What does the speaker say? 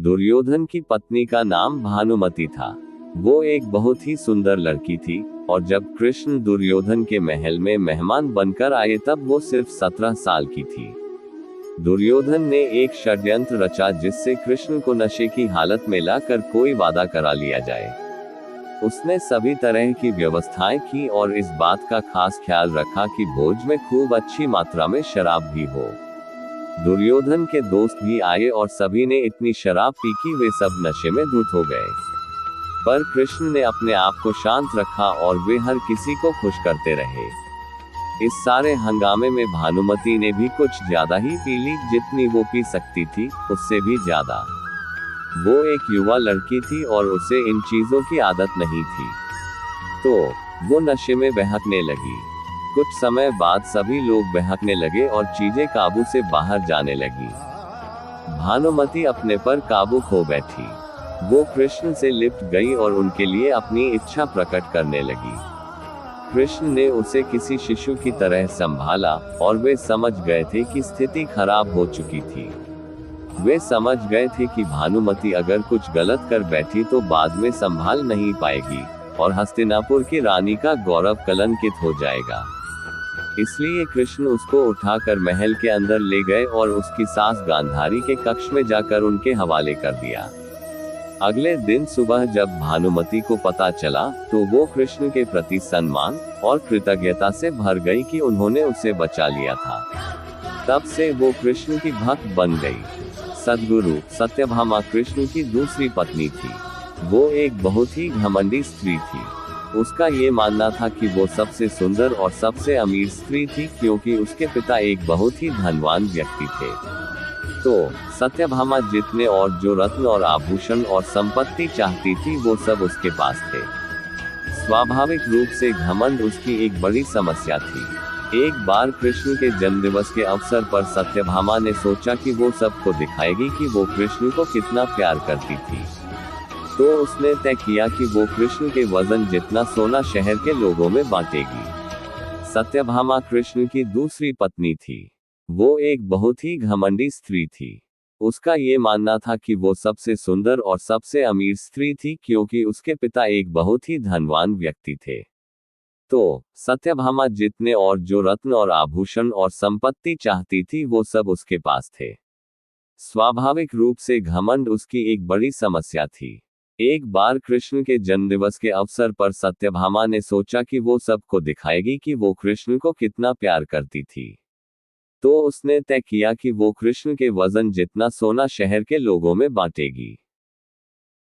दुर्योधन की पत्नी का नाम भानुमति था। वो एक बहुत ही सुंदर लड़की थी, और जब कृष्ण दुर्योधन के महल में मेहमान बनकर आए तब वो सिर्फ 17 साल की थी। दुर्योधन ने एक षड्यंत्र रचा जिससे कृष्ण को नशे की हालत में लाकर कोई वादा करा लिया जाए। उसने सभी तरह की व्यवस्थाएं की और इस बात का खास ख्याल रखा कि भोज में खूब अच्छी मात्रा में शराब भी हो। दुर्योधन के दोस्त भी आए और सभी ने इतनी शराब पी कि वे सब नशे में धुत हो गए। पर कृष्ण ने अपने आप को शांत रखा और वे हर किसी को खुश करते रहे। इस सारे हंगामे में भानुमति ने भी कुछ ज्यादा ही पी ली, जितनी वो पी सकती थी, उससे भी ज्यादा। वो एक युवा लड़की थी और उसे इन चीजों की आदत नहीं थी, तो वो नशे में बहकने लगी। कुछ समय बाद सभी लोग बहकने लगे और चीजें काबू से बाहर जाने लगी। भानुमति अपने पर काबू खो बैठी। वो कृष्ण से लिपट गई और उनके लिए अपनी इच्छा प्रकट करने लगी। कृष्ण ने उसे किसी शिशु की तरह संभाला और वे समझ गए थे कि स्थिति खराब हो चुकी थी। वे समझ गए थे कि भानुमति अगर कुछ गलत कर बैठी तो बाद में संभाल नहीं पाएगी और हस्तिनापुर की रानी का गौरव कलंकित हो जाएगा। इसलिए कृष्ण उसको उठाकर महल के अंदर ले गए और उसकी सास गांधारी के कक्ष में जाकर उनके हवाले कर दिया। अगले दिन सुबह जब भानुमति को पता चला तो वो कृष्ण के प्रति सम्मान और कृतज्ञता से भर गई कि उन्होंने उसे बचा लिया था। तब से वो कृष्ण की भक्त बन गई। सद्गुरु सत्यभामा कृष्ण की दूसरी पत्नी थी। वो एक बहुत ही घमंडी स्त्री थी। उसका ये मानना था कि वो सबसे सुंदर और सबसे अमीर स्त्री थी, क्योंकि उसके पिता एक बहुत ही धनवान व्यक्ति थे। तो सत्यभामा जितने और जो रत्न और आभूषण और संपत्ति चाहती थी वो सब उसके पास थे। स्वाभाविक रूप से घमंड उसकी एक बड़ी समस्या थी। एक बार कृष्ण के जन्मदिवस के अवसर पर सत्यभामा ने सोचा कि वो सबको दिखाएगी कि वो कृष्ण को कितना प्यार करती थी। तो उसने तय किया कि वो कृष्ण के वजन जितना सोना शहर के लोगों में बांटेगी। सत्यभामा कृष्ण की दूसरी पत्नी थी। वो एक बहुत ही घमंडी स्त्री थी। उसका ये मानना था कि वो सबसे सुंदर और सबसे अमीर स्त्री थी, क्योंकि उसके पिता एक बहुत ही धनवान व्यक्ति थे। तो सत्यभामा जितने और जो रत्न और आभूषण और संपत्ति चाहती थी वो सब उसके पास थे। स्वाभाविक रूप से घमंड उसकी एक बड़ी समस्या थी। एक बार कृष्ण के जन्मदिवस के अवसर पर सत्यभामा ने सोचा कि वो सबको दिखाएगी कि वो कृष्ण को कितना प्यार करती थी। तो उसने तय किया कि वो कृष्ण के वजन जितना सोना शहर के लोगों में बांटेगी।